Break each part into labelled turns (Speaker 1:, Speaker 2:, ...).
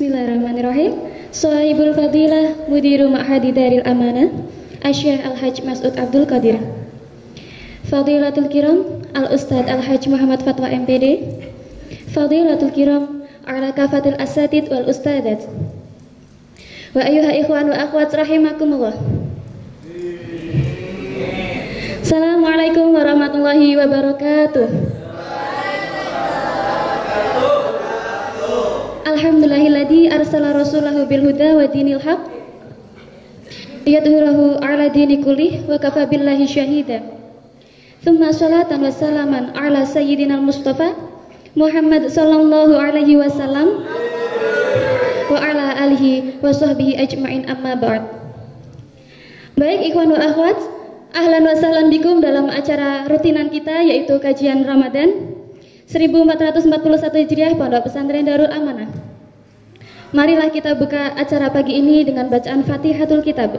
Speaker 1: Bismillahirrahmanirrahim. Sohibul Fadilah Mudiru Ma'hadi Daril Amanah Asy'ah Al-Hajj Mas'ud Abdul Qadir, Fadilatul Kiram Al-Ustadz Al-Hajj Muhammad Fatwa MPD, Fadilatul Kiram Ala Kafatil Asatid wal Ustadat, wa ayyuha ikhwan wa akhwat rahimakumullah. Assalamualaikum warahmatullahi wabarakatuh. Alhamdulillahilladzi arsala rasulahu bil huda wa dinil haq liyudhhirahu 'ala dini kullih wa kafa billahi syahida. Tsumma shalatan wa salaman 'ala sayyidinal Mustafa Muhammad sallallahu alaihi wasallam wa 'ala alihi wa sahbihi ajma'in, amma ba'd. Baik ikhwan wa akhwat, ahlan wa sahlan bikum dalam acara rutinan kita yaitu kajian Ramadan 1441 Hijriah Pondok Pesantren Darul Amanah. Marilah kita buka acara pagi ini dengan bacaan Fatihatul Kitab.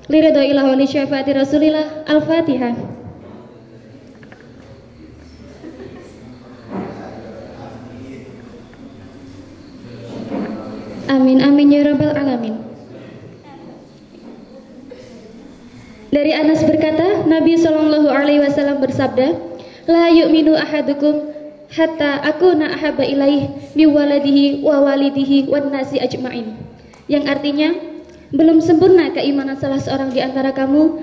Speaker 1: Liridhoillah wa li syafaati Rasulillah. Al-Fatihah. Amin amin ya rabbal alamin. Dari Anas berkata, Nabi Shallallahu alaihi wasallam bersabda, la yu'minu ahadukum hatta akuna ahabba ilaih mi waladihi wa walidihi wan nasi ajma'in. Yang artinya, belum sempurna keimanan salah seorang di antara kamu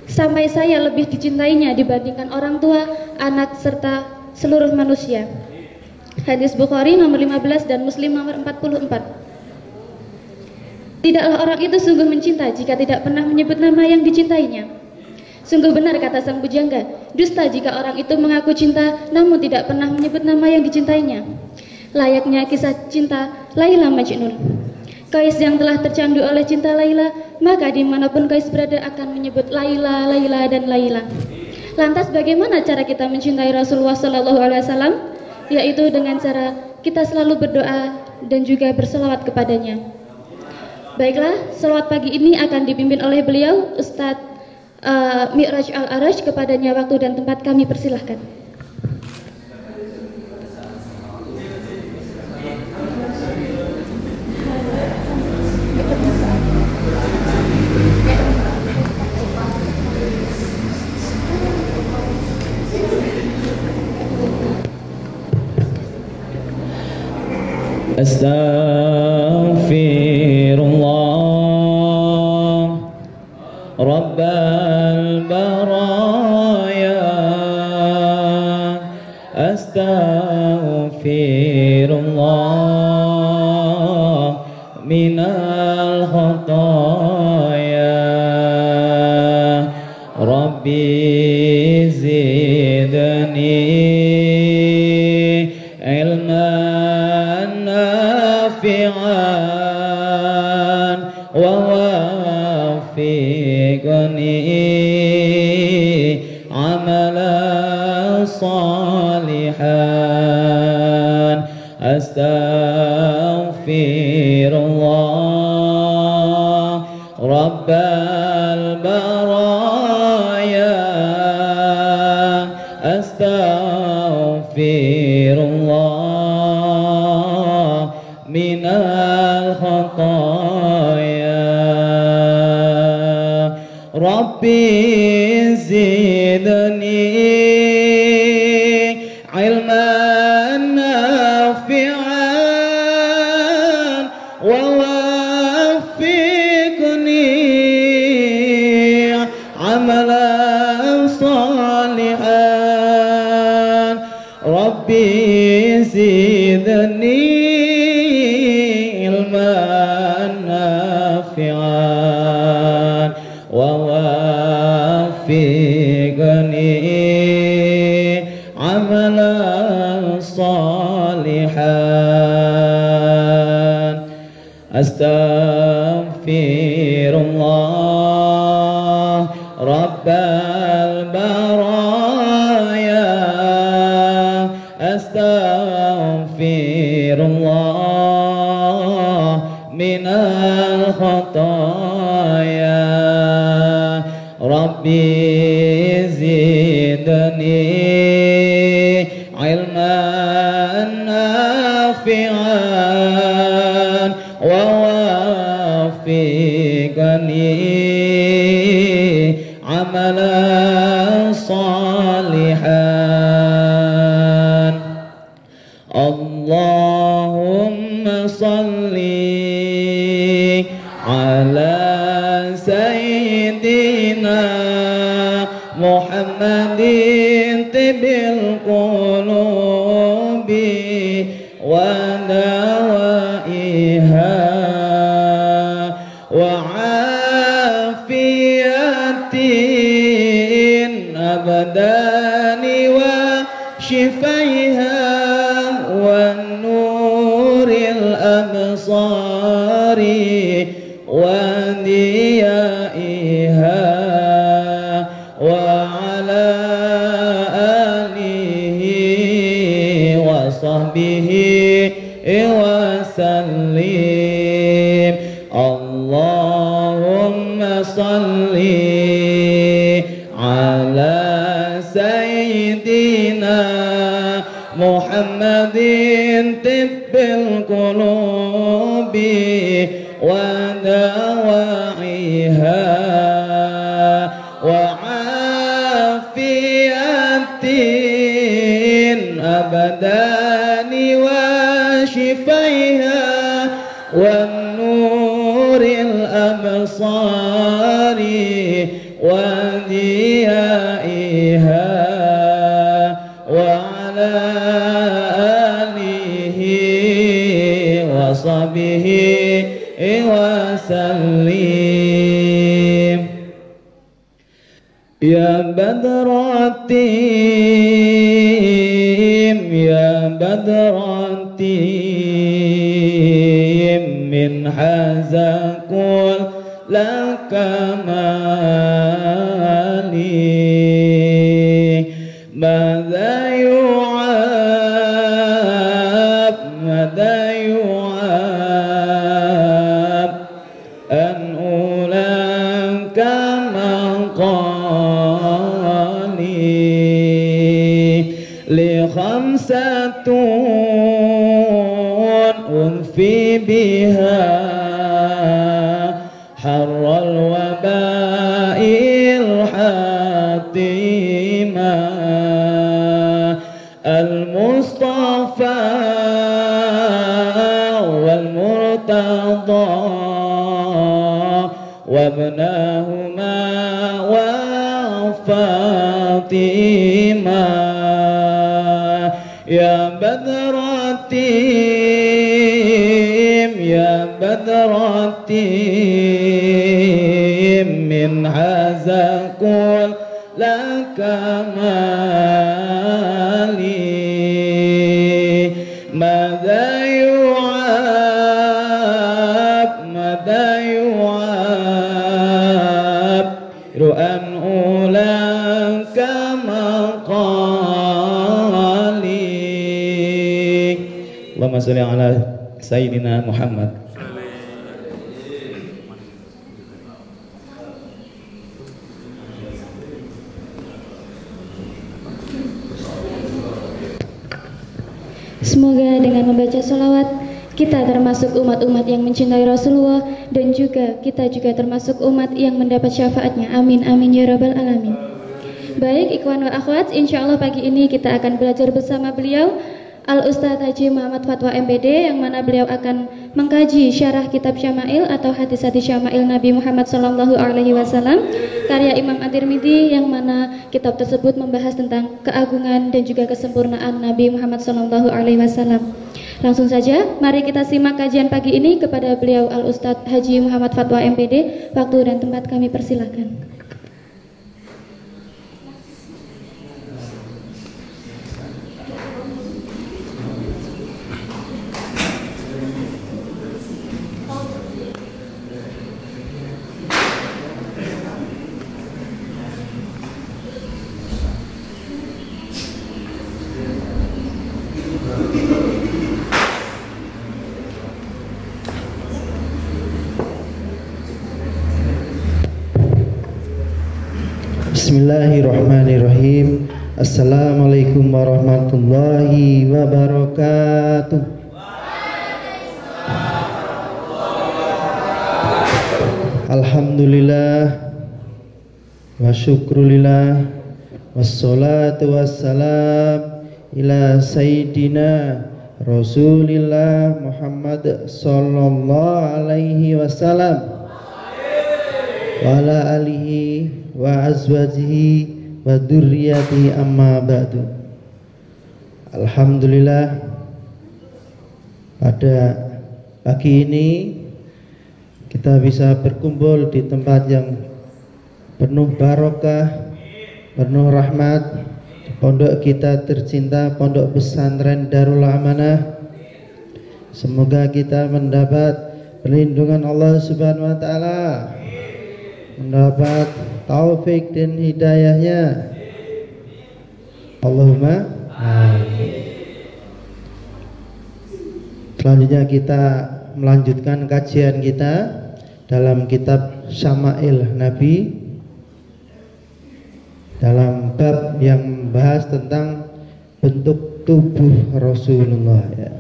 Speaker 1: sampai saya lebih dicintainya dibandingkan orang tua, anak serta seluruh manusia. Hadis Bukhari nomor 15 dan Muslim nomor 44. Tidaklah orang itu sungguh mencinta jika tidak pernah menyebut nama yang dicintainya. Sungguh benar kata sang pujangga, dusta jika orang itu mengaku cinta namun tidak pernah menyebut nama yang dicintainya. Layaknya kisah cinta Laila Majnun. Qais yang telah tercandu oleh cinta Laila, maka dimanapun Qais berada akan menyebut Laila, Laila, dan Laila. Lantas bagaimana cara kita mencintai Rasulullah SAW? Yaitu dengan cara kita selalu berdoa dan juga berselawat kepadanya. Baiklah, selawat pagi ini akan dipimpin oleh beliau, Ustadz Mi'raj Al-Araj. Kepadanya waktu dan tempat kami persilahkan.
Speaker 2: Astaghfirullah Rabbal baraya, astaghfirullah minal khataya, Rabbi zidni ilman nafi'an wa wafiqni amalan salihan. Astaghfirullah Rabbal baraya, astaghfirullah minal khataya, Rabbi zidni ilman nafi'an wa wafiqni amalan salihan. Rabbi zidni ilman nafi'an wa wafiqni amalan salihan. Astaghfirullah Rabbal baraya, astaghfirullah minal khataya, Rabbi zidni ilman nafi'an الصالحات. Allahumma salli ala sayyidina Muhammadin tibil qulubi wa dawaiha wa afiyatin abadani wa shifaiha wa nuril absari wa diyaiha wa ala alihi wa sahbihi wa sallim. Allahumma salli ala sayyidina Muhammadin tibbil qulubi wa dawaiha wa afiyatin abadani wa shifaiha wa nuril absari wa diyaiha wa ala alihi wa sahbihi wa sallim. Ya Badratim, ya Badratim, min hazakul lakamali, mada yu'ab, mada yu'ab, an ulaka li khamsatun unfi biha harral wabail hatima al-mustafa wal murtada wa ibnahuma wa Fatima. Ya Badratim, ya Badratim, min hazakul lakamali, mada yu'ab, mada yu'ab, ru'an ulaka maqali. Allahumma sholli ala sayyidina Muhammad.
Speaker 1: Semoga dengan membaca sholawat kita termasuk umat-umat yang mencintai Rasulullah, dan juga kita juga termasuk umat yang mendapat syafaatnya. Amin amin ya rabbal alamin. Baik ikhwan wa akhwat, insyaallah pagi ini kita akan belajar bersama beliau Al-Ustadz Haji Muhammad Fatwa MPD, yang mana beliau akan mengkaji syarah kitab Syama'il atau hadis-hadis Syama'il Nabi Muhammad SAW karya Imam At-Tirmidzi, yang mana kitab tersebut membahas tentang keagungan dan juga kesempurnaan Nabi Muhammad SAW. Langsung saja mari kita simak kajian pagi ini kepada beliau Al-Ustadz Haji Muhammad Fatwa MPD. Waktu dan tempat kami persilakan.
Speaker 3: Bismillahirrahmanirrahim. Assalamualaikum warahmatullahi wabarakatuh. Alhamdulillah, wa syukrulillah wassalatu wassalam ila sayyidina Rasulillah Muhammad sallallahu alaihi wasallam wa ala alihi wa azwajihi wa dzurriyyatihi amma ba'du. Alhamdulillah, pada pagi ini kita bisa berkumpul di tempat yang penuh barokah, penuh rahmat, pondok kita tercinta, Pondok Pesantren Darul Amanah. Semoga kita mendapat perlindungan Allah Subhanahu wa taala, mendapat taufik dan hidayahnya. Allahumma amin. Selanjutnya kita melanjutkan kajian kita dalam kitab Syama'il Nabi, dalam bab yang membahas tentang bentuk tubuh Rasulullah, ya.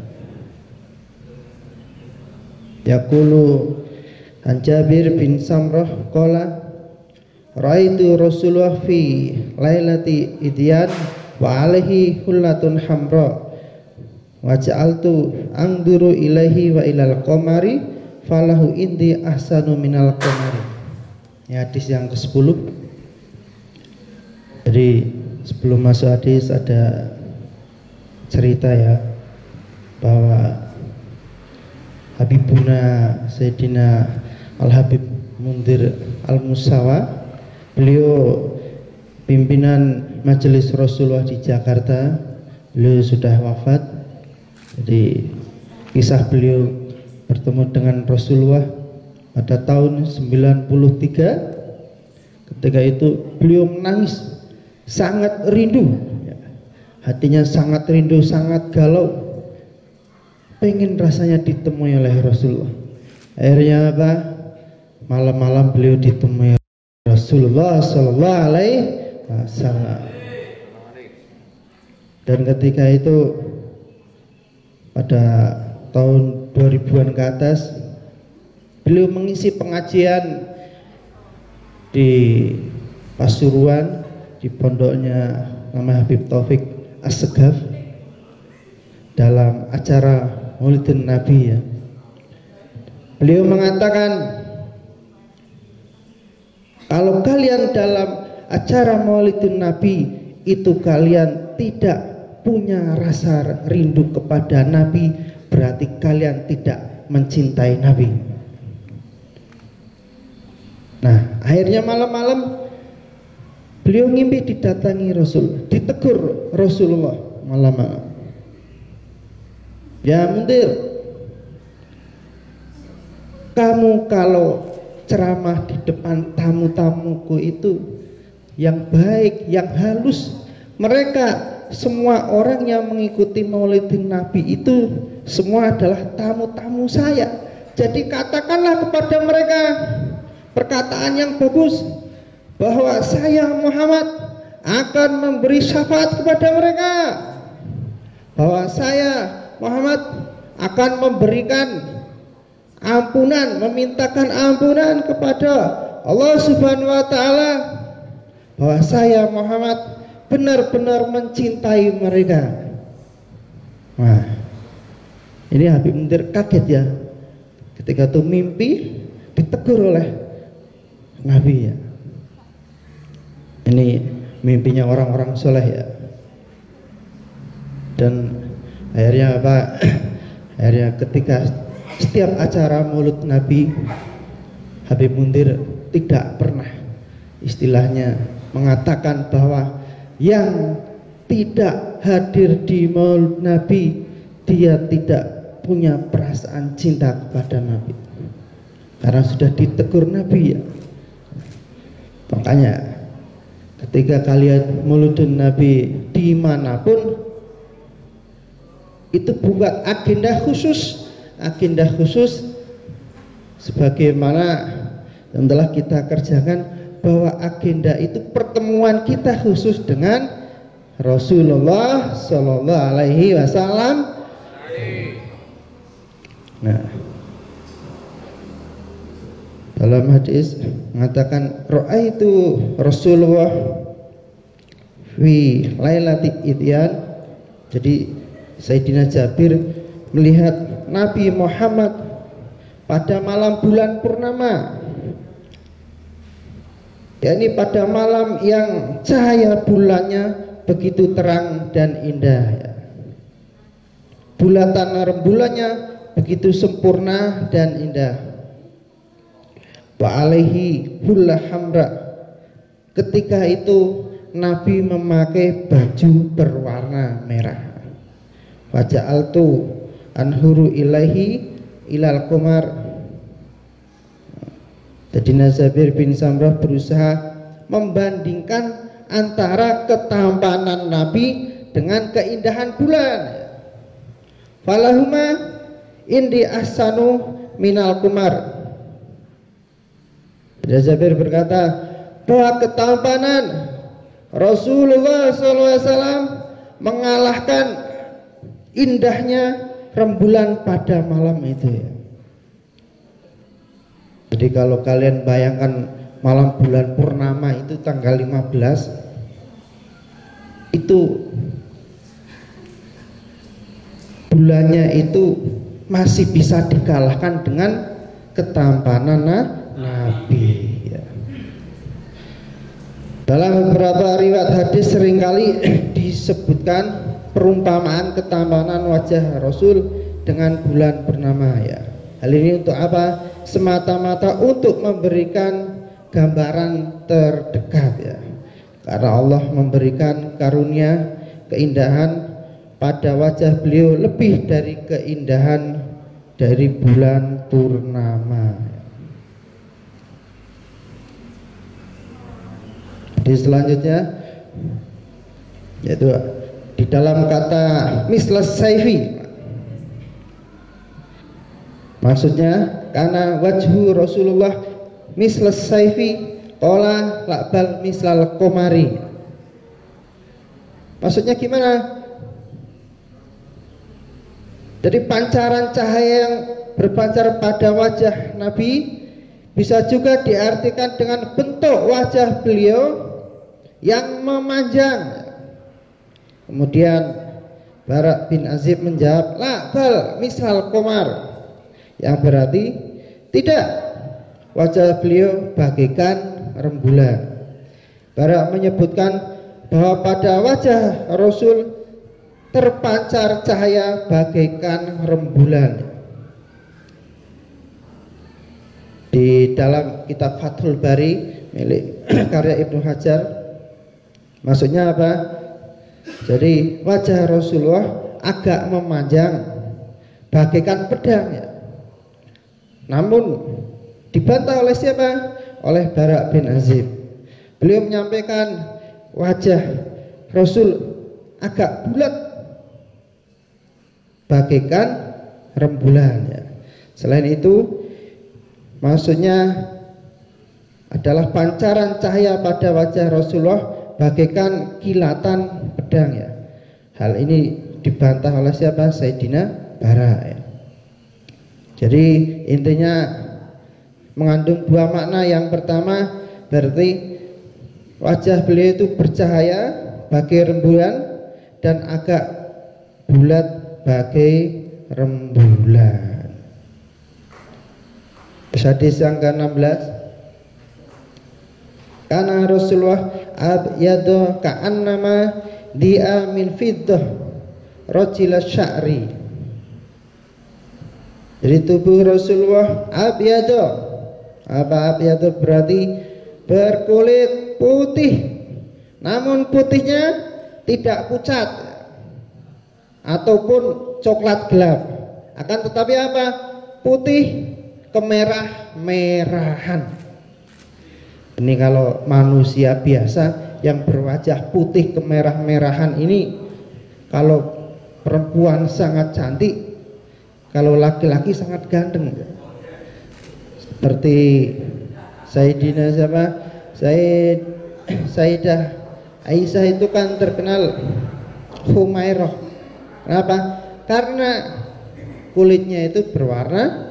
Speaker 3: Yaqulu an Jabir bin Samrah qala ra'aitu Rasulullah fi lailati idyan wa alaihi hullatun hamra wa ja'altu angduru ilaihi wa ilal qamari falahu indi ahsanu minal qamari. Ini hadis yang ke-10. Jadi sebelum masuk hadis ada cerita, ya, bahwa Habibuna Sayyidina Al-Habib Mundir Al-Musawa, beliau pimpinan Majelis Rasulullah di Jakarta, beliau sudah wafat. Jadi kisah beliau bertemu dengan Rasulullah pada tahun 93. Ketika itu beliau menangis, sangat rindu, hatinya sangat rindu, sangat galau, pengen rasanya ditemui oleh Rasulullah. Akhirnya apa? Malam-malam beliau ditemui Rasulullah Sallallahu Alaihi Wasallam. Dan ketika itu pada tahun 2000-an ke atas, beliau mengisi pengajian di Pasuruan, di pondoknya nama Habib Taufik As-Segaf, dalam acara Maulidun Nabi, ya. Beliau mengatakan, kalau kalian dalam acara Maulidun Nabi itu kalian tidak punya rasa rindu kepada Nabi, berarti kalian tidak mencintai Nabi. Nah, akhirnya malam-malam beliau ngimpi didatangi Rasul, ditegur Rasulullah malam-malam. Ya Mundir, kamu kalau ceramah di depan tamu-tamuku itu yang baik, yang halus, mereka semua orang yang mengikuti Maulidin Nabi itu semua adalah tamu-tamu saya. Jadi katakanlah kepada mereka perkataan yang bagus, bahwa saya Muhammad akan memberi syafaat kepada mereka, bahwa saya Muhammad akan memberikan ampunan, memintakan ampunan kepada Allah Subhanahu wa taala, bahwa saya Muhammad benar-benar mencintai mereka. Nah, ini Habib Mundir kaget, ya, ketika itu mimpi ditegur oleh Nabi, ya. Ini mimpinya orang-orang soleh, ya. Dan akhirnya apa? Akhirnya ketika setiap acara Maulid Nabi, Habib Mundir tidak pernah istilahnya mengatakan bahwa yang tidak hadir di Maulid Nabi dia tidak punya perasaan cinta kepada Nabi, karena sudah ditegur Nabi, ya. Makanya ketika kalian Maulidun Nabi dimanapun, itu buat agenda khusus sebagaimana yang telah kita kerjakan, bahwa agenda itu pertemuan kita khusus dengan Rasulullah Sallallahu Alaihi Wasallam. Nah, Dalam hadis mengatakan ra'aitu Rasulullah fi lailati idyan. Jadi Sayyidina Jabir melihat Nabi Muhammad pada malam bulan purnama, yakni pada malam yang cahaya bulannya begitu terang dan indah, bulatan rembulannya begitu sempurna dan indah. Wa alaihi hulla hamra. Ketika itu Nabi memakai baju berwarna merah. Wa ja'altu anhuru ilaihi ilal qamar. Jadi Jabir bin Samrah berusaha membandingkan antara ketampanan Nabi dengan keindahan bulan. Falahuma indi ahsanu minal qamar. Jabir berkata bahwa ketampanan Rasulullah SAW mengalahkan indahnya rembulan pada malam itu ya. Jadi kalau kalian bayangkan malam bulan purnama itu tanggal 15, itu bulannya itu masih bisa dikalahkan dengan ketampanan Nabi ya. Dalam beberapa riwayat hadis seringkali disebutkan perumpamaan ketampanan wajah Rasul dengan bulan purnama ya. Hal ini untuk apa? Semata-mata untuk memberikan gambaran terdekat ya. Karena Allah memberikan karunia keindahan pada wajah beliau lebih dari keindahan dari bulan purnama. Di selanjutnya yaitu di dalam kata mislas saifi, maksudnya karena wajhu Rasulullah mislas saifi qala la'bal mislal qamari. Maksudnya gimana? Jadi pancaran cahaya yang berpancar pada wajah Nabi bisa juga diartikan dengan bentuk wajah beliau yang memanjang. Kemudian Bara bin Azib menjawab la bal misal qamar, yang berarti tidak, wajah beliau bagaikan rembulan. Bara menyebutkan bahwa pada wajah Rasul terpancar cahaya bagaikan rembulan. Di dalam kitab Fathul Bari milik karya Ibnu Hajar, maksudnya apa? Jadi wajah Rasulullah agak memanjang bagaikan pedang ya. Namun dibantah oleh siapa? Oleh Bara bin Azib. Beliau menyampaikan wajah Rasul agak bulat bagaikan rembulan ya. Selain itu maksudnya adalah pancaran cahaya pada wajah Rasulullah bagaikan kilatan pedang ya. Hal ini dibantah oleh siapa? Sayyidina Bara ya. Jadi intinya mengandung dua makna. Yang pertama berarti wajah beliau itu bercahaya bagai rembulan dan agak bulat bagai rembulan. Hadis yang ke-16, karena Rasulullah abyadu ka'annama dia min fiddah rajila sya'ri. Jadi tubuh Rasulullah abyadu, apa abyadu? Berarti berkulit putih, namun putihnya tidak pucat ataupun coklat gelap, akan tetapi apa? Putih kemerah-merahan. Ini kalau manusia biasa yang berwajah putih kemerah-merahan ini, kalau perempuan sangat cantik, kalau laki-laki sangat ganteng. Seperti Sayyidina siapa? Sayyidah Aisyah itu kan terkenal Humairah. Kenapa? Karena kulitnya itu berwarna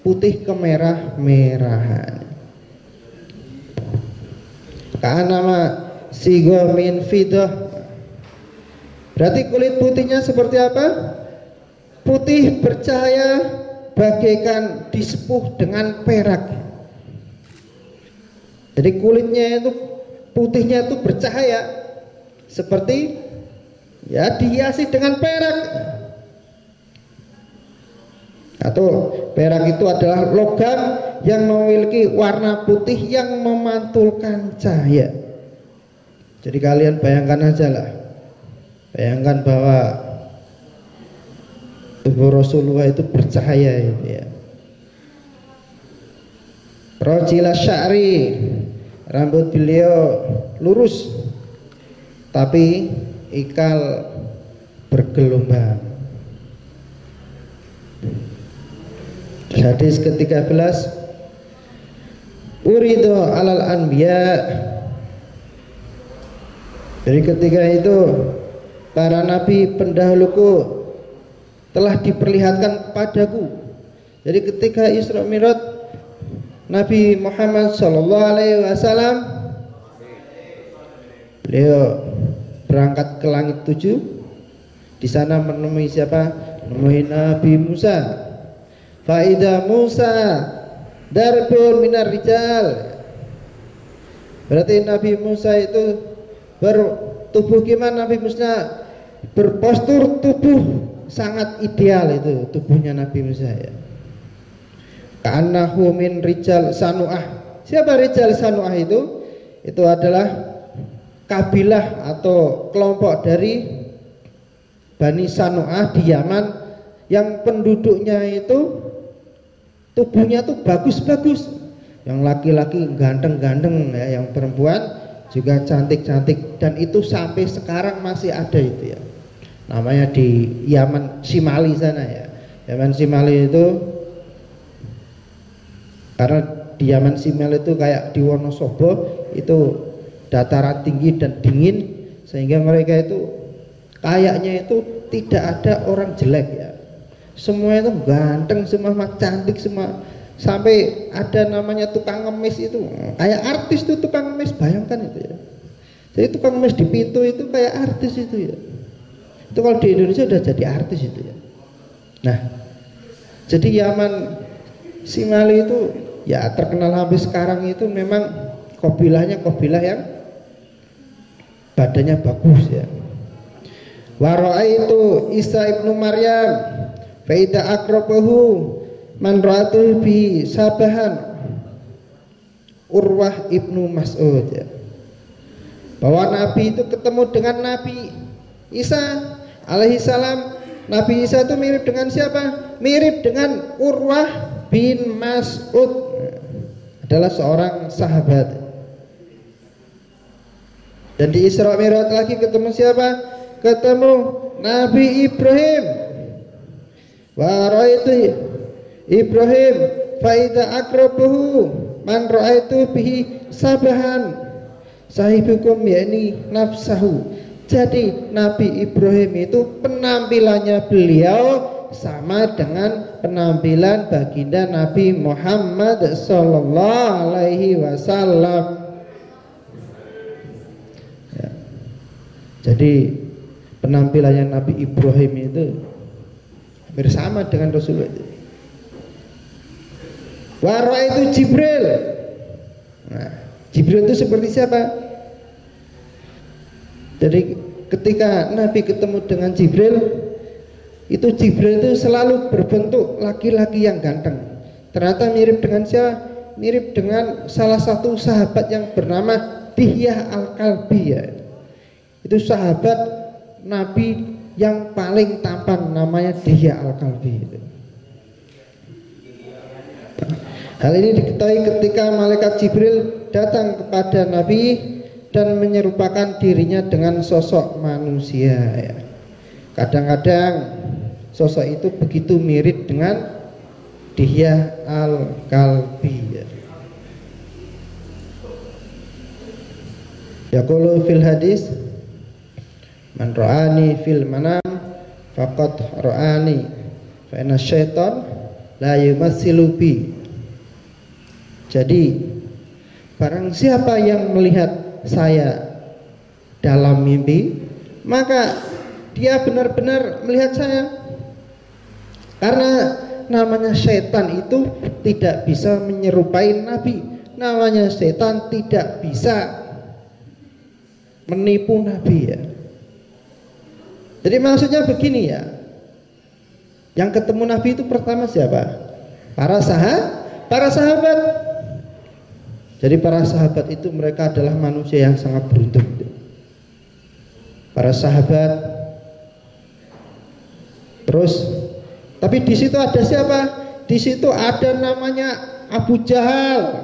Speaker 3: putih kemerah-merahan. ka'anama sigo min fidah. Berarti kulit putihnya seperti apa? Putih bercahaya bagaikan disepuh dengan perak. Jadi kulitnya itu putihnya itu bercahaya seperti ya dihiasi dengan perak. Atau perak itu adalah logam yang memiliki warna putih yang memantulkan cahaya. Jadi kalian bayangkan aja lah, bayangkan bahwa tubuh Rasulullah itu bercahaya itu ya. Rajila sya'ri, rambut beliau lurus tapi ikal bergelombang. Hadis ke-13, uridu alal anbiya. Jadi ketika itu para nabi pendahuluku telah diperlihatkan kepadaku. Jadi ketika Isra Mi'raj Nabi Muhammad sallallahu alaihi wasallam beliau berangkat ke langit 7. Di sana menemui siapa? Menemui Nabi Musa. Faida Musa darbun minar rijal. Berarti Nabi Musa itu bertubuh gimana? Nabi Musa berpostur tubuh sangat ideal, itu tubuhnya Nabi Musa ya. Ka'annahu min rijal Sanu'ah. Siapa rijal Sanu'ah itu? Itu adalah kabilah atau kelompok dari Bani Sanu'ah di Yaman yang penduduknya itu tubuhnya tuh bagus-bagus. Yang laki-laki ganteng-ganteng ya, yang perempuan juga cantik-cantik, dan itu sampai sekarang masih ada itu ya. Namanya di Yaman Simali sana ya. Yaman Simali itu karena di Yaman Simali itu kayak di Wonosobo itu dataran tinggi dan dingin, sehingga mereka itu kayaknya itu tidak ada orang jelek ya. Semua itu ganteng, semua cantik semua. Sampai ada namanya tukang ngemis itu kayak artis tuh, tukang ngemis, bayangkan itu ya. Jadi tukang ngemis di pintu itu kayak artis itu ya. Itu kalau di Indonesia udah jadi artis itu ya. Nah, jadi Yaman Simali itu ya terkenal sampai sekarang itu memang kabilahnya kabilah yang badannya bagus ya. Waro'a itu Isa ibnu Maryam faida akrabahu man ra'atuhu bi sabahan Urwah ibnu Mas'ud ya. Bahwa Nabi itu ketemu dengan Nabi Isa alaihi salam. Nabi Isa itu mirip dengan siapa? Mirip dengan Urwah bin Mas'ud, adalah seorang sahabat. Dan di Isra Mi'raj lagi ketemu siapa? Ketemu Nabi Ibrahim. Wa ra'aitu Ibrahim faida akrabuhu man ra'aitu bihi sabahan sahibukum, yakni nafsahu. Jadi Nabi Ibrahim itu penampilannya beliau sama dengan penampilan baginda Nabi Muhammad sallallahu alaihi wasallam ya. Jadi penampilannya Nabi Ibrahim itu hampir sama dengan Rasulullah. Wara itu Jibril. Nah, Jibril itu seperti siapa? Jadi ketika Nabi ketemu dengan Jibril, itu Jibril itu selalu berbentuk laki-laki yang ganteng. Ternyata mirip dengan siapa? Mirip dengan salah satu sahabat yang bernama Dihyah Al-Kalbi ya. Itu sahabat Nabi yang paling tampan, namanya Dihyah Al-Kalbi itu. Hal ini diketahui ketika malaikat Jibril datang kepada Nabi dan menyerupakan dirinya dengan sosok manusia ya. Kadang-kadang sosok itu begitu mirip dengan Dihyah Al-Kalbi ya. Yaqulu fil hadis man ra'ani fil manam faqad ra'ani fa inna syaitan la yumassilu bi. Jadi barang siapa yang melihat saya dalam mimpi, maka dia benar-benar melihat saya. Karena namanya setan itu tidak bisa menyerupai Nabi. Namanya setan tidak bisa menipu Nabi ya. Jadi maksudnya begini ya. Yang ketemu Nabi itu pertama siapa? Para sahabat. Jadi para sahabat itu mereka adalah manusia yang sangat beruntung. Para sahabat. Terus tapi di situ ada siapa? Di situ ada namanya Abu Jahal.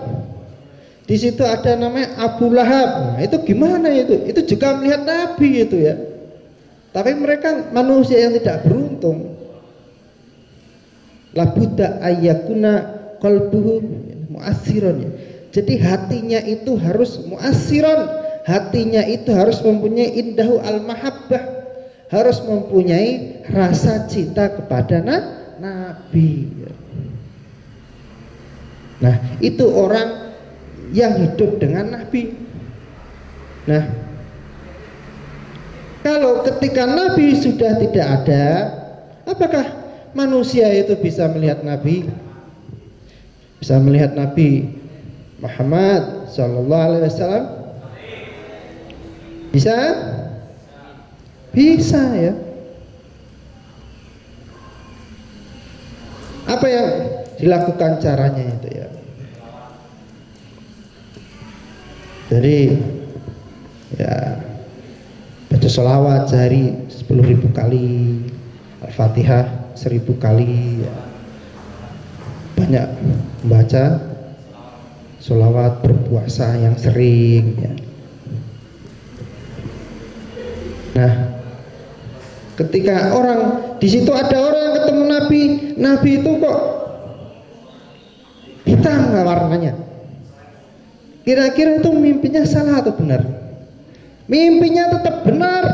Speaker 3: Di situ ada namanya Abu Lahab. Nah, itu gimana itu? Itu juga melihat Nabi itu ya. Tapi mereka manusia yang tidak beruntung. La budda ayyakuna qalbuhu mu'assiron ya. Jadi hatinya itu harus mu'assiron. Hatinya itu harus mempunyai indahu al-mahabbah. Harus mempunyai rasa cinta kepada Nabi. Nah, itu orang yang hidup dengan Nabi. Nah, kalau ketika Nabi sudah tidak ada, apakah manusia itu bisa melihat Nabi? Bisa melihat Nabi Muhammad sallallahu alaihi wasallam? Bisa? Bisa ya. Apa yang dilakukan caranya itu ya? Jadi ya baca sholawat sehari 10.000 kali, Al-Fatihah 1.000 kali ya. Banyak membaca sholawat, berpuasa yang sering ya. Nah, ketika orang di situ ada orang yang ketemu Nabi itu kok hitam warnanya. Kira-kira itu mimpinya salah atau benar? Mimpinya tetap benar,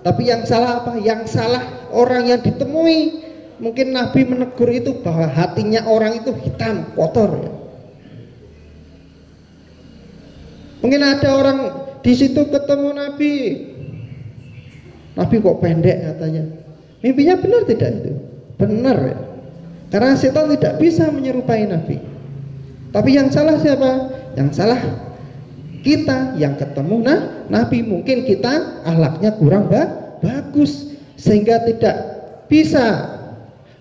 Speaker 3: tapi yang salah apa? Yang salah orang yang ditemui. Mungkin Nabi menegur itu bahwa hatinya orang itu hitam, kotor ya. Mungkin ada orang di situ ketemu Nabi. Nabi kok pendek katanya. Mimpinya benar tidak itu? Benar ya. Karena setan tidak bisa menyerupai Nabi. Tapi yang salah siapa? Yang salah kita yang ketemu Nabi. Mungkin kita akhlaknya kurang bagus sehingga tidak bisa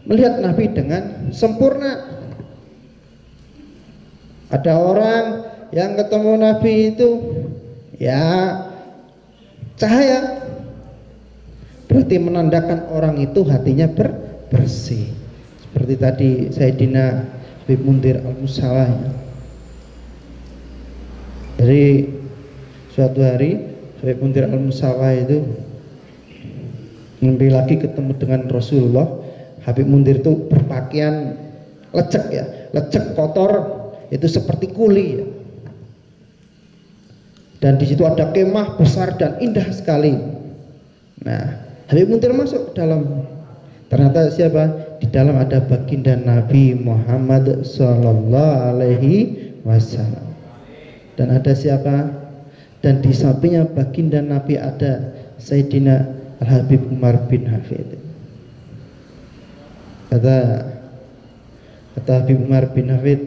Speaker 3: melihat Nabi dengan sempurna. Ada orang yang ketemu Nabi itu ya cahaya, berarti menandakan orang itu hatinya bersih. Seperti tadi Sayyidina Habib Mundir Al-Musawa. Jadi suatu hari Habib Mundir Al-Musawa itu mimpi lagi ketemu dengan Rasulullah. Habib Mundir itu berpakaian lecek ya, lecek kotor, itu seperti kuli ya. Dan di situ ada kemah besar dan indah sekali. Nah, Habib Mundir masuk ke dalam. Ternyata siapa? Di dalam ada baginda Nabi Muhammad sallallahu alaihi wasallam. Dan ada siapa? Dan di sampingnya baginda Nabi ada Sayyidina Al-Habib Umar bin Hafid. Kata Habib Umar bin Hafid,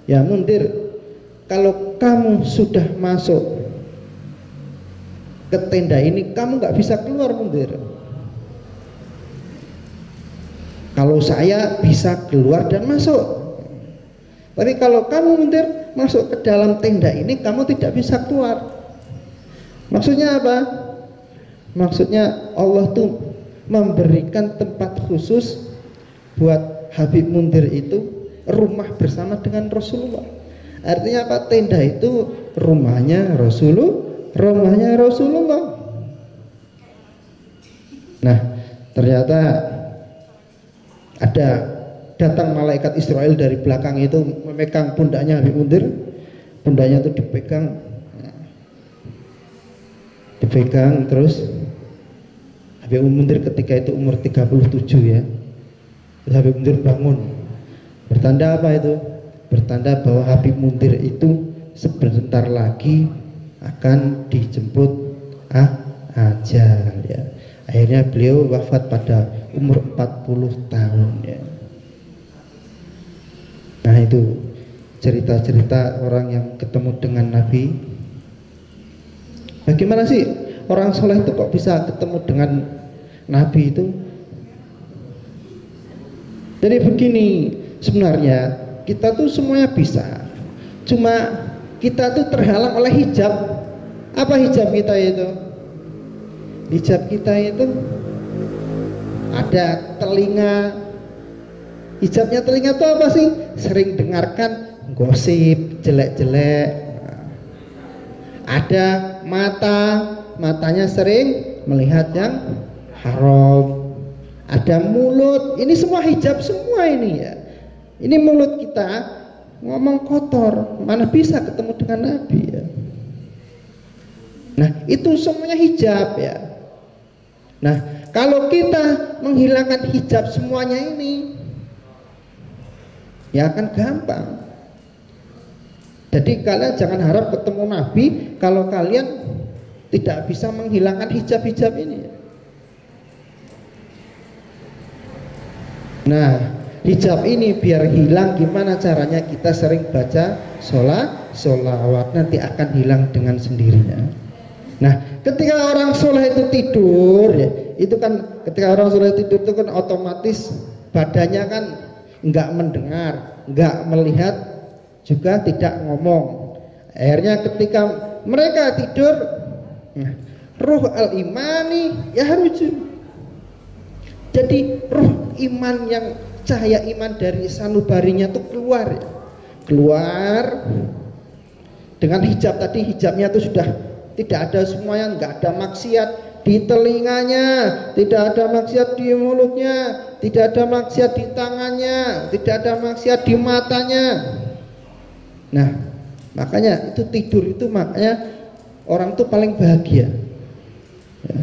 Speaker 3: ya Mundir, kalau kamu sudah masuk ke tenda ini, kamu nggak bisa keluar Mundir. Kalau saya bisa keluar dan masuk, tapi kalau kamu Mundir masuk ke dalam tenda ini, kamu tidak bisa keluar. Maksudnya apa? Maksudnya Allah tuh memberikan tempat khusus buat Habib Mundir itu rumah bersama dengan Rasulullah. Artinya apa? Tenda itu rumahnya Rasulullah. Nah, ternyata ada datang malaikat Israel dari belakang itu memegang pundaknya Habib Mundir. Pundaknya itu dipegang terus Habib Mundir ketika itu umur 37 ya. Terus Habib Mundir bangun. Bertanda apa itu? Bertanda bahwa Habib Mundir itu sebentar lagi akan dijemput ajal ya. Akhirnya beliau wafat pada umur 40 tahun ya. Nah itu cerita-cerita orang yang ketemu dengan Nabi. Bagaimana sih orang soleh itu kok bisa ketemu dengan Nabi itu? Jadi begini, sebenarnya kita tuh semuanya bisa, cuma kita tuh terhalang oleh hijab. Apa hijab kita itu? Hijab kita itu ada telinga. Hijabnya telinga itu apa sih? Sering dengarkan gosip jelek-jelek. Ada mata, matanya sering melihat yang haram. Ada mulut, ini semua hijab semua ini ya. Ini mulut kita ngomong kotor, mana bisa ketemu dengan Nabi ya. Nah itu semuanya hijab ya. Nah kalau kita menghilangkan hijab semuanya ini, ya akan gampang. Jadi kalian jangan harap ketemu Nabi kalau kalian tidak bisa menghilangkan hijab-hijab ini. Nah, hijab ini biar hilang gimana caranya? Kita sering baca sholawat, nanti akan hilang dengan sendirinya. Nah, ketika orang soleh itu tidur, ya, itu kan ketika orang soleh tidur itu kan otomatis badannya kan nggak mendengar, nggak melihat, juga tidak ngomong. Akhirnya ketika mereka tidur, ruh al-imani ya haruju. Jadi ruh iman yang cahaya iman dari sanubarinya itu keluar dengan hijab tadi. Hijabnya itu sudah tidak ada semuanya, nggak ada maksiat di telinganya, tidak ada maksiat di mulutnya, tidak ada maksiat di tangannya, tidak ada maksiat di matanya. Nah makanya itu tidur itu makanya orang tuh paling bahagia ya.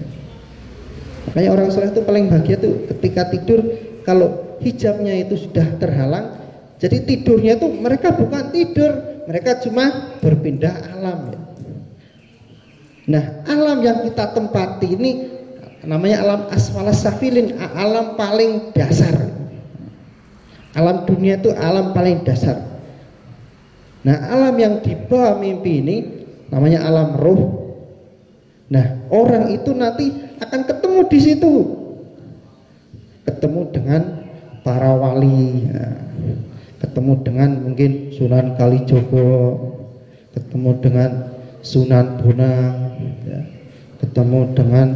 Speaker 3: Makanya orang soleh itu paling bahagia tuh ketika tidur kalau hijabnya itu sudah terhalang. Jadi tidurnya itu mereka bukan tidur, mereka cuma berpindah alam ya. Nah alam yang kita tempati ini namanya alam asfalas safilin, alam paling dasar. Alam dunia itu alam paling dasar. Nah alam yang di bawah mimpi ini namanya alam ruh. Nah orang itu nanti akan ketemu di situ, ketemu dengan para wali, ketemu dengan mungkin Sunan Kalijogo, ketemu dengan Sunan Bonang, ya, ketemu dengan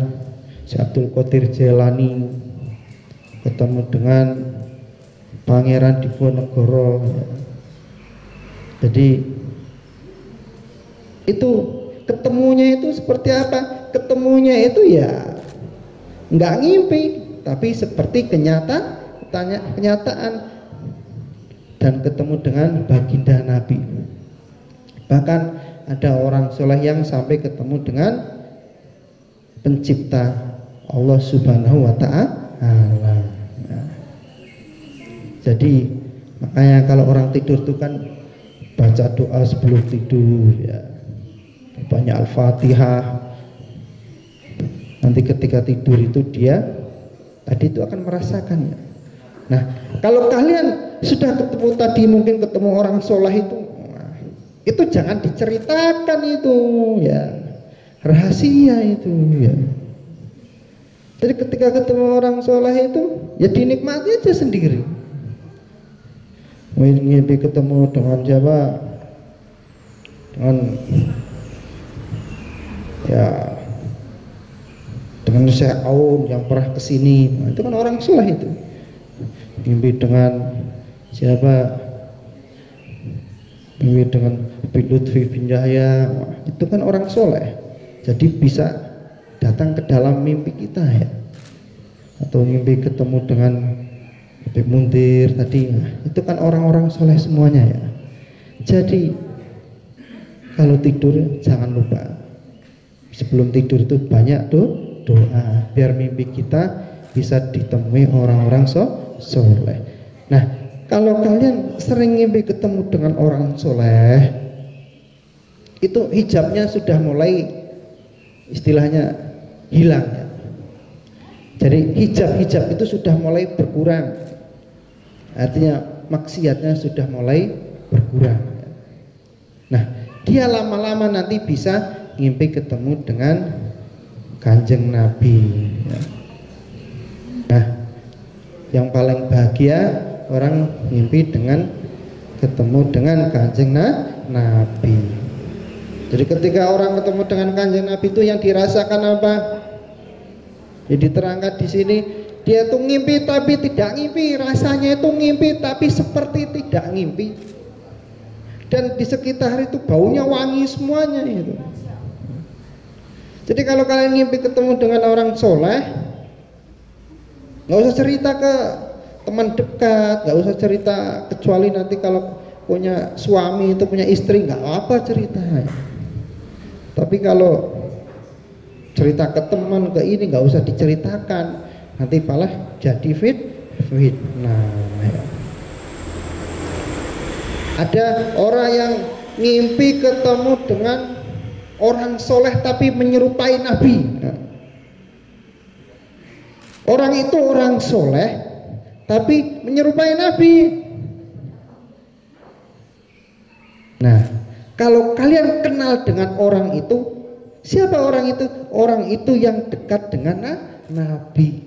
Speaker 3: Syekh Abdul Qadir Jailani, ketemu dengan Pangeran Diponegoro. Ya. Jadi itu ketemunya itu seperti apa? Ketemunya itu ya nggak ngimpi, tapi seperti kenyataan dan ketemu dengan baginda Nabi. Bahkan ada orang soleh yang sampai ketemu dengan pencipta Allah Subhanahu wa Ta'ala. Nah, jadi makanya kalau orang tidur itu kan baca doa sebelum tidur ya, banyak Al-Fatihah. Nanti ketika tidur itu dia tadi itu akan merasakannya. Nah kalau kalian sudah ketemu tadi, mungkin ketemu orang soleh itu jangan diceritakan itu ya, rahasia itu ya. Jadi ketika ketemu orang soleh itu ya dinikmati aja sendiri. Mimpi ketemu dengan siapa? Dengan ya dengan Syekh Aun yang pernah kesini, nah, itu kan orang soleh itu. Mimpi dengan siapa? Mimpi dengan Lutfi bin Yahya, itu kan orang soleh. Jadi bisa datang ke dalam mimpi kita ya. Atau mimpi ketemu dengan Habib Muntir tadi, nah, itu kan orang-orang soleh semuanya ya. Jadi kalau tidur jangan lupa sebelum tidur itu banyak doa biar mimpi kita bisa ditemui orang-orang soleh. Nah kalau kalian sering mimpi ketemu dengan orang soleh, itu hijabnya sudah mulai istilahnya hilang ya. Jadi hijab itu sudah mulai berkurang, artinya maksiatnya sudah mulai berkurang ya. Nah, dia lama-lama nanti bisa ngimpi ketemu dengan Kanjeng Nabi ya. Nah, yang paling bahagia orang ngimpi dengan ketemu dengan Kanjeng Nabi. Jadi ketika orang ketemu dengan Kanjeng Nabi itu yang dirasakan apa? Jadi diterangkan di sini, dia tuh ngimpi tapi tidak ngimpi, rasanya itu ngimpi tapi seperti tidak ngimpi. Dan di sekitar itu baunya wangi semuanya itu. Jadi kalau kalian ngimpi ketemu dengan orang soleh, nggak usah cerita ke teman dekat, nggak usah cerita, kecuali nanti kalau punya suami itu punya istri, nggak apa ceritanya. Tapi kalau cerita ke teman, ke ini, nggak usah diceritakan, nanti malah jadi fitnah ya. Ada orang yang ngimpi ketemu dengan orang soleh tapi menyerupai Nabi. Nah, orang itu orang soleh tapi menyerupai Nabi. Nah, kalau kalian kenal dengan orang itu, siapa orang itu? Orang itu yang dekat dengan Nabi.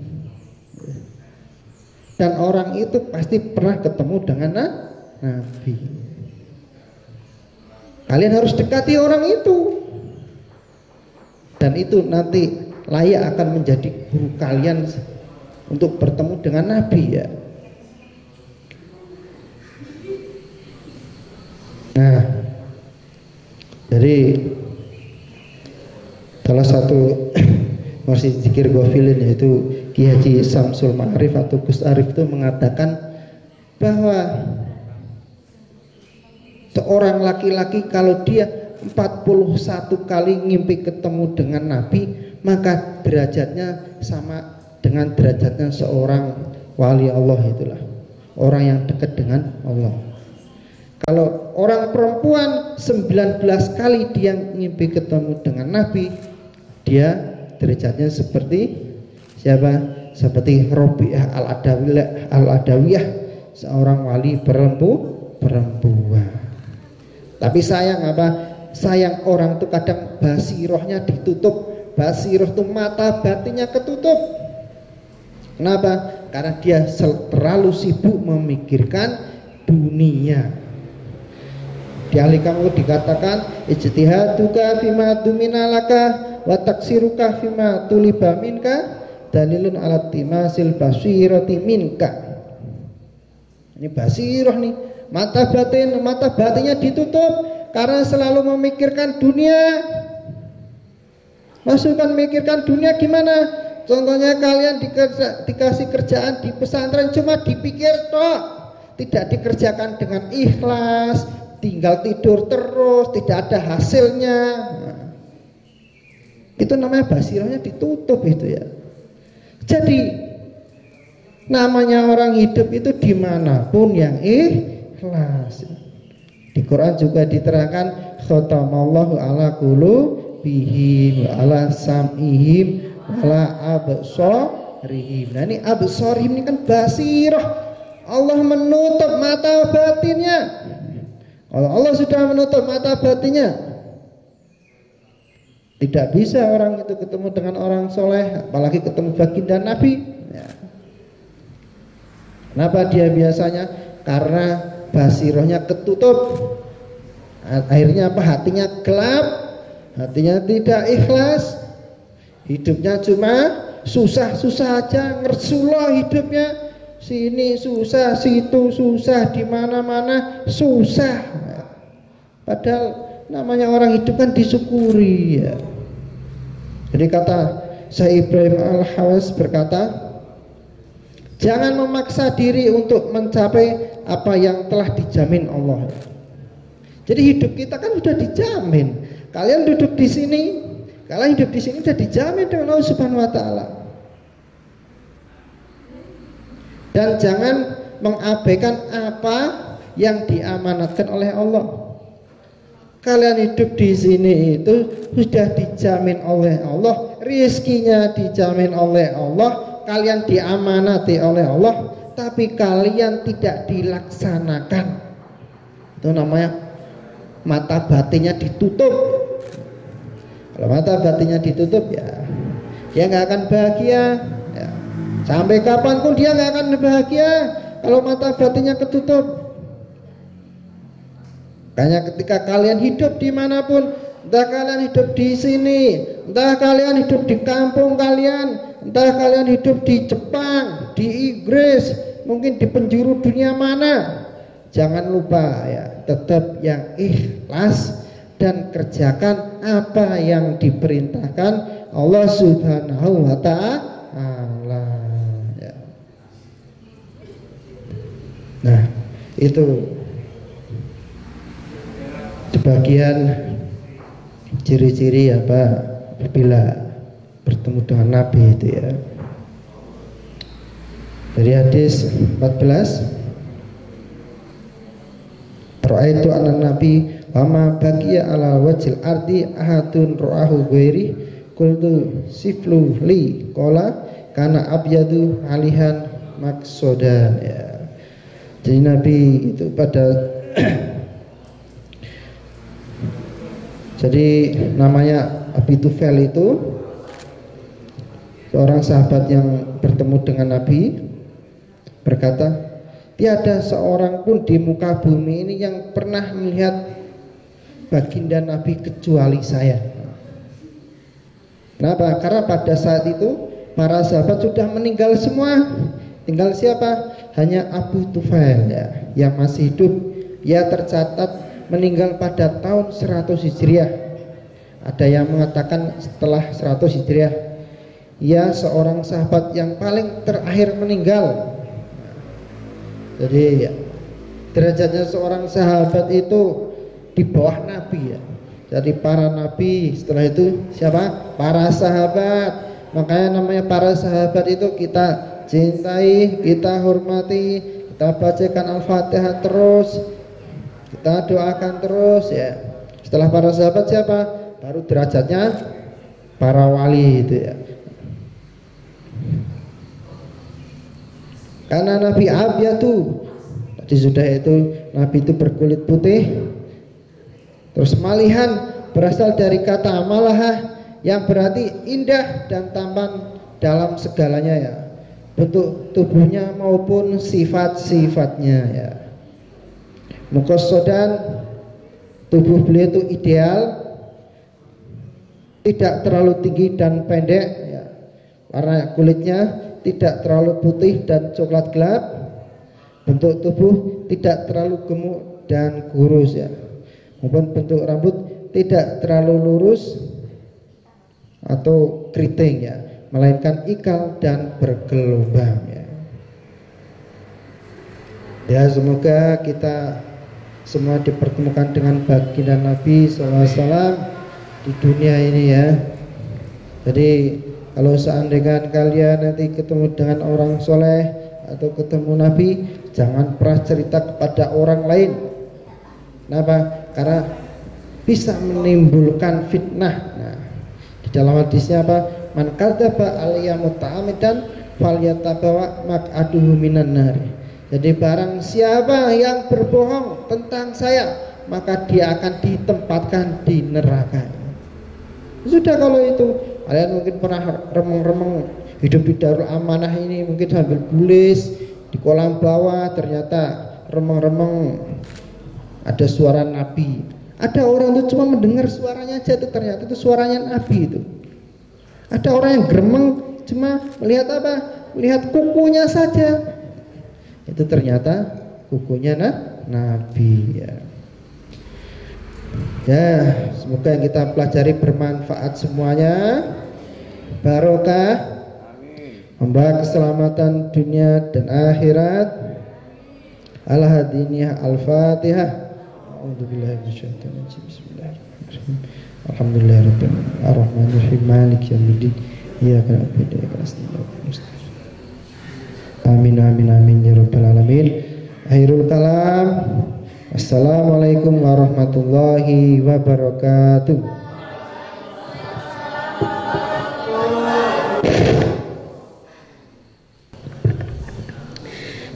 Speaker 3: Dan orang itu pasti pernah ketemu dengan Nabi. Kalian harus dekati orang itu. Dan itu nanti layak akan menjadi guru kalian untuk bertemu dengan Nabi ya. Nah, jadi salah satu masih zikir ghafilin yaitu Ki Haji Samsul Ma'arif atau Gus Arif itu mengatakan bahwa seorang laki-laki kalau dia 41 kali ngimpi ketemu dengan Nabi, maka derajatnya sama dengan derajatnya seorang wali Allah, itulah orang yang dekat dengan Allah. Kalau orang perempuan 19 kali dia ngimpi ketemu dengan Nabi, dia derajatnya seperti siapa? Seperti Robiah Al-Adawiyah, seorang wali perempuan. Tapi sayang apa? Sayang orang itu kadang basirohnya ditutup. Basiroh itu mata batinnya ketutup. Kenapa? Karena dia terlalu sibuk memikirkan dunia. Di ahli kamu dikatakan ijtihaduka fima duminalaka wa taksiruka fima tuliba minka dalilun ala timasil basirati minka. Ini basiroh nih, mata batinnya ditutup karena selalu memikirkan dunia. Masukkan memikirkan dunia gimana? Contohnya kalian dikasih kerjaan di pesantren cuma dipikir toh, tidak dikerjakan dengan ikhlas, tinggal tidur terus, tidak ada hasilnya. Nah, itu namanya basirohnya ditutup itu ya. Jadi namanya orang hidup itu dimanapun yang ikhlas. Di Quran juga diterangkan khatamallahu ala qulubihim wa ala sam'ihim wa ala absarihim. Nah ini absarihim ini kan basiroh. Allah menutup mata batinnya. Kalau Allah sudah menutup mata batinnya, tidak bisa orang itu ketemu dengan orang soleh, apalagi ketemu baginda Nabi ya. Kenapa dia biasanya? Karena basirohnya ketutup. Akhirnya apa? Hatinya gelap, hatinya tidak ikhlas, hidupnya cuma susah-susah aja, ngersuloh hidupnya. Sini susah, situ susah, di mana-mana susah. Padahal namanya orang hidup kan disyukuri ya. Jadi kata Syekh Ibrahim Al-Hawas berkata, jangan memaksa diri untuk mencapai apa yang telah dijamin Allah. Jadi hidup kita kan sudah dijamin. Kalian duduk di sini, kalian hidup di sini sudah dijamin dengan Allah Subhanahu wa taala. Dan jangan mengabaikan apa yang diamanatkan oleh Allah. Kalian hidup di sini itu sudah dijamin oleh Allah, rezekinya dijamin oleh Allah, kalian diamanati oleh Allah, tapi kalian tidak dilaksanakan. Itu namanya mata batinnya ditutup. Kalau mata batinnya ditutup, ya dia nggak akan bahagia. Ya. Sampai kapanpun dia nggak akan bahagia kalau mata batinnya ketutup. Hanya ketika kalian hidup dimanapun, entah kalian hidup di sini, entah kalian hidup di kampung kalian, entah kalian hidup di Jepang, di Inggris, mungkin di penjuru dunia mana, jangan lupa ya, tetap yang ikhlas dan kerjakan apa yang diperintahkan Allah Subhanahu wa ta'ala ya. Nah, itu sebagian ciri-ciri apa apabila bertemu dengan Nabi itu ya. Dari hadis 14, ra'aitu anna nabi wa ma baqiya ala wajhil ardi ahadun ra'ahu ghairi qultu siflu li qala kana abyadu alihan maksodan ya. Jadi Nabi itu pada jadi namanya Abi Tufel itu seorang sahabat yang bertemu dengan Nabi, berkata, tiada seorang pun di muka bumi ini yang pernah melihat baginda Nabi kecuali saya. Kenapa? Karena pada saat itu para sahabat sudah meninggal semua. Tinggal siapa? Hanya Abu Tufel ya, yang masih hidup. Ia tercatat meninggal pada tahun 100 Hijriah. Ada yang mengatakan setelah 100 Hijriah. Ia seorang sahabat yang paling terakhir meninggal. Jadi derajatnya seorang sahabat itu di bawah Nabi ya. Jadi para Nabi setelah itu siapa? Para sahabat. Makanya namanya para sahabat itu kita cintai, kita hormati, kita bacakan Al-Fatihah terus, kita doakan terus ya. Setelah para sahabat siapa? Baru derajatnya para wali itu ya. Karena Nabi Abyadu tadi sudah itu, Nabi itu berkulit putih. Terus malihan berasal dari kata malahah yang berarti indah dan tampan dalam segalanya ya. Bentuk tubuhnya maupun sifat-sifatnya ya. Muqassadan, tubuh beliau itu ideal, tidak terlalu tinggi dan pendek ya. Warna kulitnya tidak terlalu putih dan coklat gelap. Bentuk tubuh tidak terlalu gemuk dan kurus ya. Maupun bentuk rambut tidak terlalu lurus atau keriting ya, melainkan ikal dan bergelombang ya. Ya, semoga kita semua dipertemukan dengan baginda Nabi SAW di dunia ini ya. Jadi kalau seandainya kalian nanti ketemu dengan orang soleh atau ketemu Nabi, jangan pernah cerita kepada orang lain. Kenapa? Karena bisa menimbulkan fitnah. Nah, di dalam hadisnya apa? Man kadzaba alayya muta'ammidan falyatabawa maq'aduhu minan nar. Jadi barang siapa yang berbohong tentang saya, maka dia akan ditempatkan di neraka. Sudah kalau itu, kalian mungkin pernah remeng-remeng hidup di Darul Amanah ini, mungkin sambil bulis di kolam bawah, ternyata remeng-remeng ada suara Nabi. Ada orang itu cuma mendengar suaranya aja, itu ternyata itu suaranya Nabi itu. Ada orang yang gremeng cuma melihat apa? Melihat kukunya saja. Itu ternyata kukunya Nabi ya. Ya, semoga yang kita pelajari bermanfaat semuanya. Barokah. Membawa keselamatan dunia dan akhirat. Al-Hadiniyah Al-Fatihah. A'udzubillahi minasyaitonir rajim. Bismillahirrahmanirrahim. Alhamdulillahirabbil alamin. Arrahmanirrahim. Maliki yaumiddin. Iyyaka na'budu wa iyyaka nasta'in. Amin amin amin ya rabbal alamin. Akhirul kalam. Assalamualaikum warahmatullahi wabarakatuh.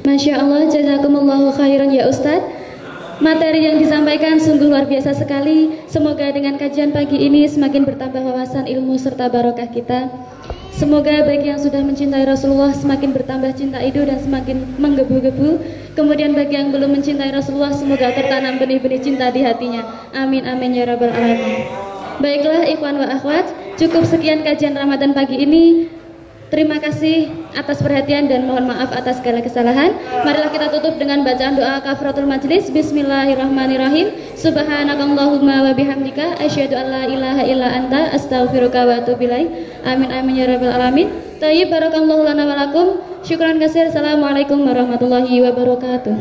Speaker 1: Masya Allah, jazakumullahu khairan ya Ustadz. Materi yang disampaikan sungguh luar biasa sekali. Semoga dengan kajian pagi ini semakin bertambah wawasan ilmu serta barokah kita. Semoga bagi yang sudah mencintai Rasulullah semakin bertambah cinta itu dan semakin menggebu-gebu. Kemudian bagi yang belum mencintai Rasulullah, semoga tertanam benih-benih cinta di hatinya. Amin amin ya rabbal alamin. Baiklah ikhwan wa akhwat, cukup sekian kajian Ramadan pagi ini. Terima kasih atas perhatian dan mohon maaf atas segala kesalahan. Marilah kita tutup dengan bacaan doa kafaratul majlis. Bismillahirrahmanirrahim. Subhanakallahumma wa bihamdika asyhadu an la ilaha illa anta astaghfiruka wa atubu ilaik. Amin amin ya rabbal alamin. Thayyib barakallahu lana wa lakum. Syukran katsir. Assalamualaikum warahmatullahi wabarakatuh.